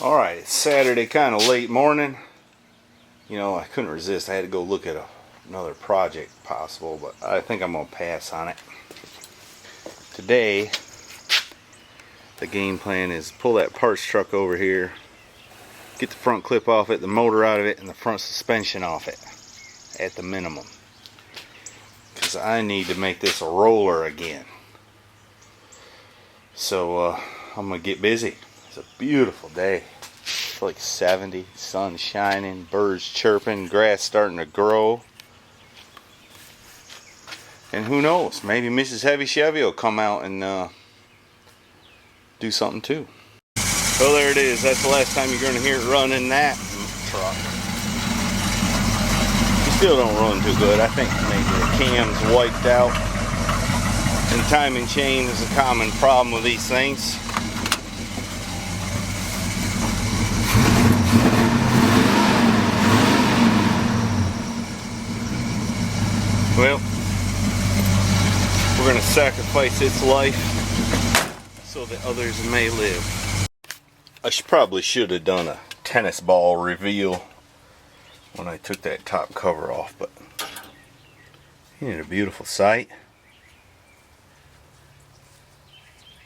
Alright, it's Saturday, kind of late morning. You know, I couldn't resist. I had to go look at another project possible, but I think I'm going to pass on it. Today, the game plan is pull that parts truck over here, get the front clip off it, the motor out of it, and the front suspension off it at the minimum. Because I need to make this a roller again. So, I'm going to get busy. It's a beautiful day. It's like 70, sun shining, birds chirping, grass starting to grow. And who knows, maybe Mrs. Heavy Chevy will come out and do something too. Well, there it is. That's the last time you're going to hear it running that truck. You still don't run too good. I think maybe the cam's wiped out. And timing chain is a common problem with these things. Well, we're going to sacrifice its life so that others may live. I probably should have done a tennis ball reveal when I took that top cover off, but isn't it a beautiful sight?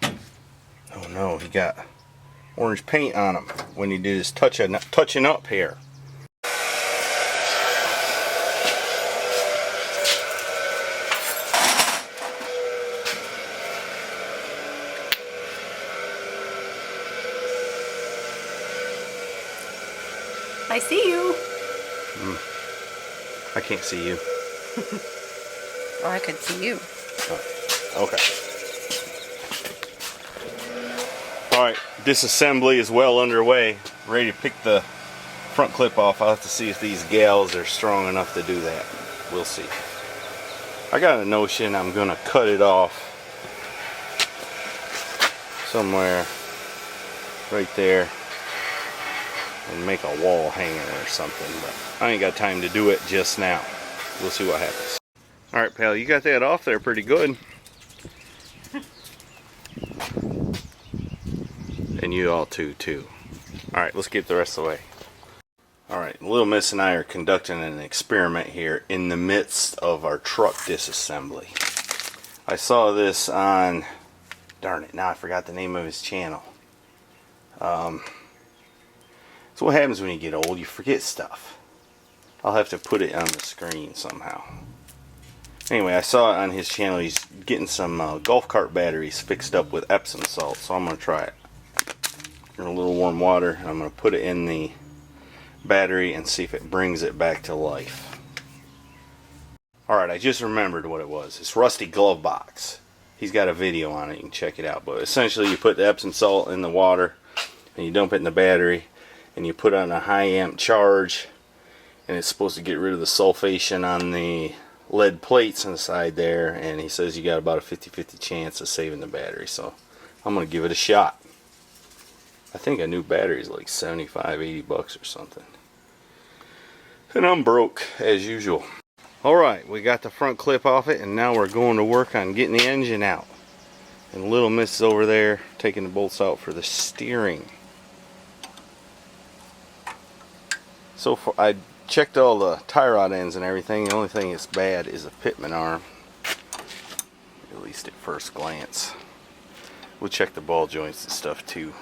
Oh no, he got orange paint on him when he did his touching up here. I see you. I can't see you. Oh, I could see you. Oh, okay. Alright, disassembly is well underway. Ready to pick the front clip off. I'll have to see if these gals are strong enough to do that. We'll see. I got a notion I'm going to cut it off somewhere right there and make a wall hanger or something, but I ain't got time to do it just now. We'll see what happens. Alright, pal, you got that off there pretty good. And you all too. Alright, let's get the rest of the way. Alright, Little Miss and I are conducting an experiment here in the midst of our truck disassembly. I saw this on, darn it, now I forgot the name of his channel. So what happens when you get old? You forget stuff. I'll have to put it on the screen somehow. Anyway, I saw it on his channel. He's getting some golf cart batteries fixed up with Epsom salt, so I'm going to try it. In a little warm water, and I'm going to put it in the battery and see if it brings it back to life. Alright, I just remembered what it was. It's Rusty Glove Box. He's got a video on it. You can check it out. But essentially, you put the Epsom salt in the water, and you dump it in the battery, and you put on a high amp charge, and it's supposed to get rid of the sulfation on the lead plates inside there, and he says you got about a 50-50 chance of saving the battery, so I'm going to give it a shot. I think a new battery is like 75-80 bucks or something. And I'm broke as usual. Alright, we got the front clip off it, and now we're going to work on getting the engine out. And Little Miss is over there taking the bolts out for the steering. So far, I checked all the tie rod ends and everything. The only thing that's bad is the pitman arm, at least at first glance. We'll check the ball joints and stuff too.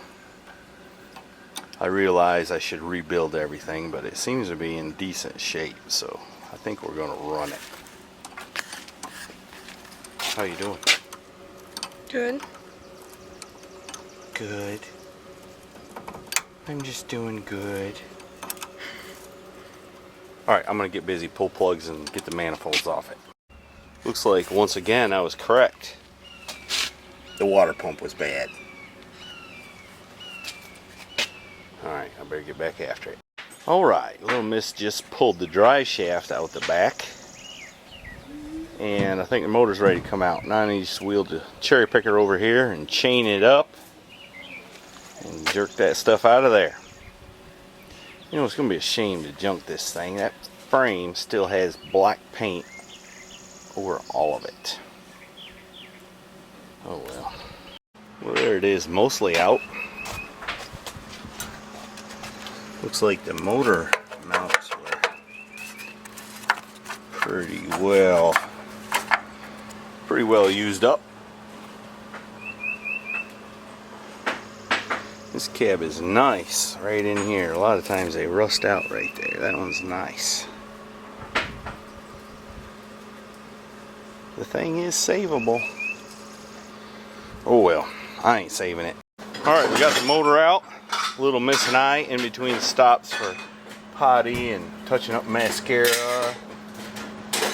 I realize I should rebuild everything, but it seems to be in decent shape, so I think we're going to run it. How you doing? Good. Good. I'm just doing good. Alright, I'm going to get busy, pull plugs, and get the manifolds off it. Looks like, once again, I was correct. The water pump was bad. Alright, I better get back after it. Alright, Little Miss just pulled the drive shaft out the back. And I think the motor's ready to come out. Now I need to wheel the cherry picker over here and chain it up. And jerk that stuff out of there. You know, it's going to be a shame to junk this thing. That frame still has black paint over all of it. Oh well. Well, there it is, mostly out. Looks like the motor mounts were pretty well used up. This cab is nice right in here. A lot of times they rust out right there. That one's nice. The thing is savable. Oh well, I ain't saving it. Alright, we got the motor out. A little missing eye in between the stops for potty and touching up mascara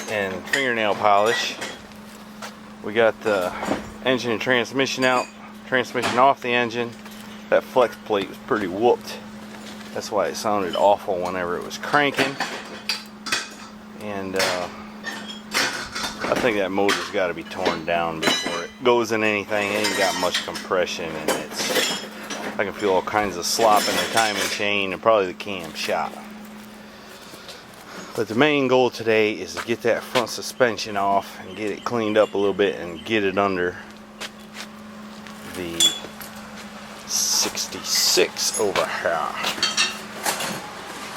and fingernail polish. We got the engine and transmission out, transmission off the engine. That flex plate was pretty whooped. That's why it sounded awful whenever it was cranking. And I think that motor's got to be torn down before it goes in anything. It ain't got much compression, and I can feel all kinds of slop in the timing chain and probably the cam shot. But the main goal today is to get that front suspension off and get it cleaned up a little bit and get it under the 66 over here.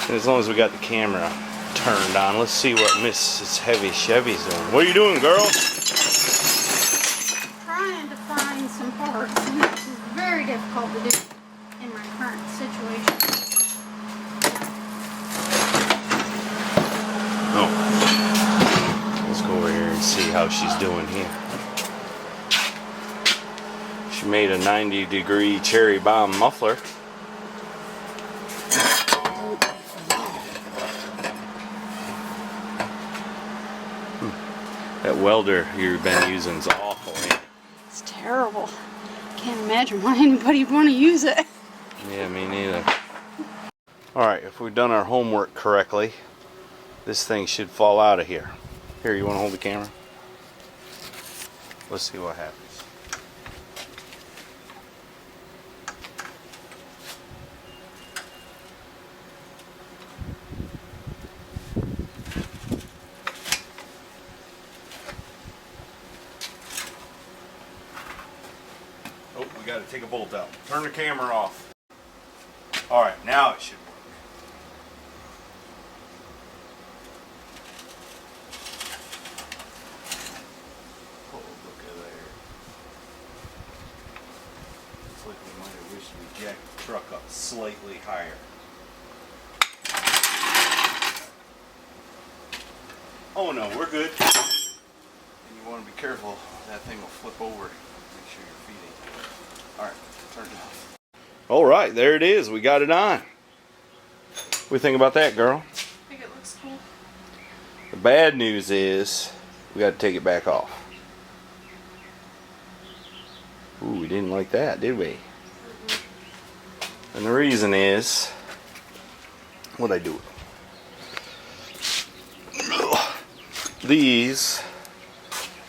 And as long as we got the camera turned on, let's see what Mrs. Heavy Chevy's doing. What are you doing, girl? Trying to find some parts, and this is very difficult to do in my current situation. Oh. Let's go over here and see how she's doing here. She made a 90-degree cherry bomb muffler. That welder you've been using is awful, ain't it? It's terrible. Can't imagine why anybody would want to use it. Yeah, me neither. Alright, if we've done our homework correctly, this thing should fall out of here. Here, you want to hold the camera? Let's see what happens. Oh, we got to take a bolt out. Turn the camera off. Alright, now it should work. Oh, look at there. Looks like we might have wished we jacked the truck up slightly higher. Oh no, we're good. And you want to be careful, that thing will flip over. Make sure your feet ain't there. Alright, turn it off. Alright, there it is. We got it on. What do you think about that, girl? I think it looks cool. The bad news is we got to take it back off. Ooh, we didn't like that, did we? And the reason is, what'd I do? These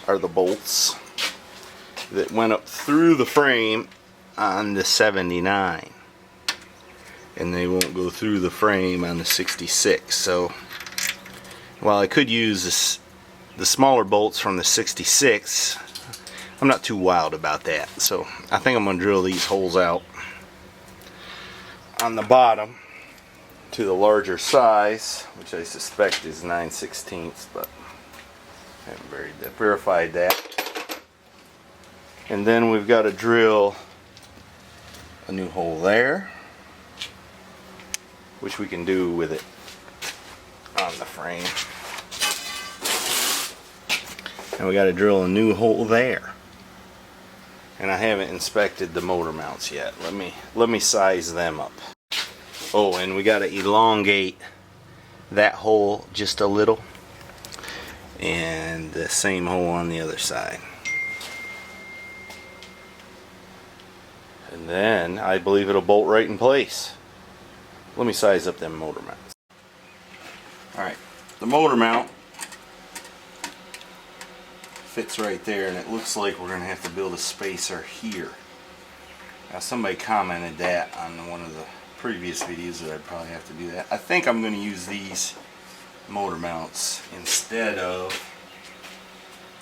are the bolts that went up through the frame on the 79, and they won't go through the frame on the 66. So while I could use the smaller bolts from the 66, I'm not too wild about that. So I think I'm going to drill these holes out on the bottom to the larger size, which I suspect is 9/16, but I haven't verified that. And then we've got to drill a new hole there, which we can do with it on the frame. And we got to drill a new hole there. And I haven't inspected the motor mounts yet. Let me size them up. Oh, and we got to elongate that hole just a little, and the same hole on the other side. And then I believe it'll bolt right in place. Let me size up them motor mounts. Alright, the motor mount fits right there, and it looks like we're going to have to build a spacer here. Now somebody commented that on one of the previous videos that I'd probably have to do that. I think I'm going to use these motor mounts instead of,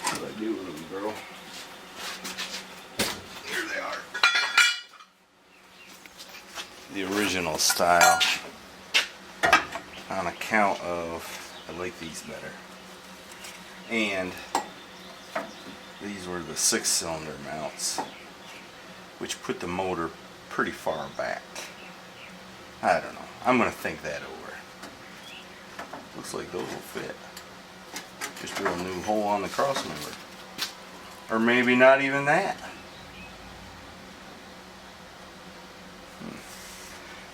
what did I do with them, girl? Here they are. The original style. on account of I like these better. And these were the 6-cylinder mounts, which put the motor pretty far back. I don't know. I'm going to think that over. Looks like those will fit. Just drill a new hole on the cross member. Or maybe not even that.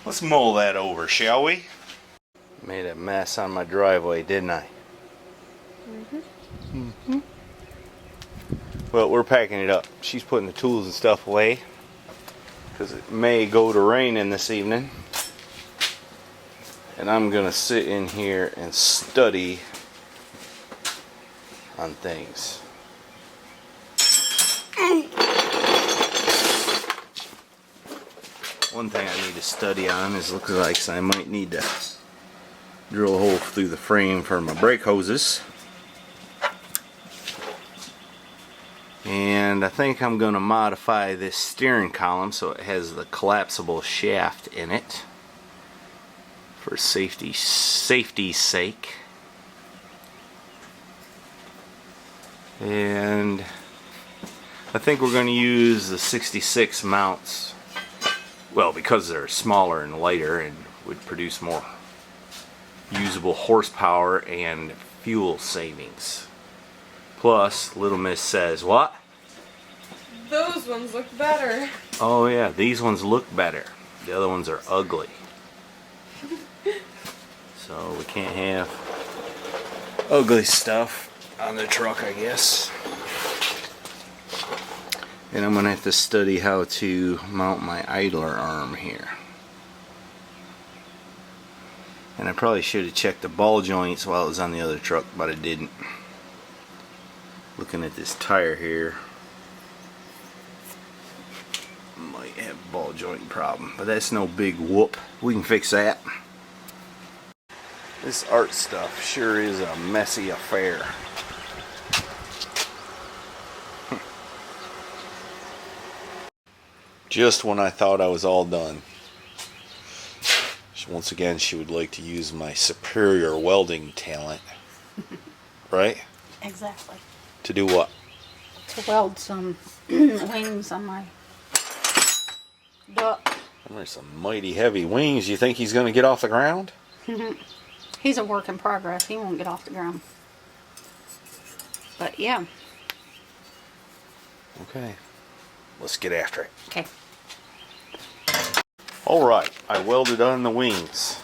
Let's mull that over, shall we? Made a mess on my driveway, didn't I? Mm-hmm. Well, we're packing it up. She's putting the tools and stuff away because it may go to raining this evening. And I'm gonna sit in here and study on things. One thing I need to study on is looks like I might need to drill a hole through the frame for my brake hoses. And I think I'm going to modify this steering column so it has the collapsible shaft in it for safety's sake. And I think we're going to use the 66 mounts, well, because they're smaller and lighter and would produce more usable horsepower and fuel savings. Plus, Little Miss says, what? Those ones look better. Oh yeah, these ones look better. The other ones are ugly. So we can't have ugly stuff on the truck, I guess. And I'm gonna have to study how to mount my idler arm here. And I probably should have checked the ball joints while it was on the other truck, but I didn't. Looking at this tire here, might have a ball joint problem, but that's no big whoop. We can fix that. This art stuff sure is a messy affair. Just when I thought I was all done, once again she would like to use my superior welding talent. Right? Exactly. To do what? To weld some wings on my duck. There's some mighty heavy wings. You think he's going to get off the ground? He's a work in progress. He won't get off the ground. But yeah. Okay. Let's get after it. Okay. Alright, I welded on the wings.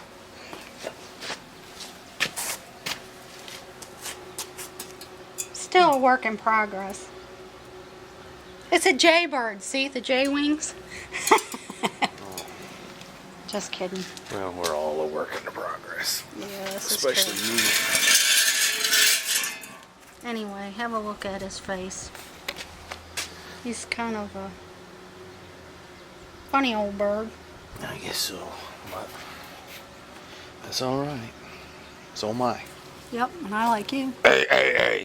Still a work in progress. It's a jaybird. See the J wings? Just kidding. Well, we're all a work in progress. Yes, Especially me. Anyway, have a look at his face. He's kind of a funny old bird. I guess so, but that's alright. So am I. Yep, and I like you. Hey, hey, hey.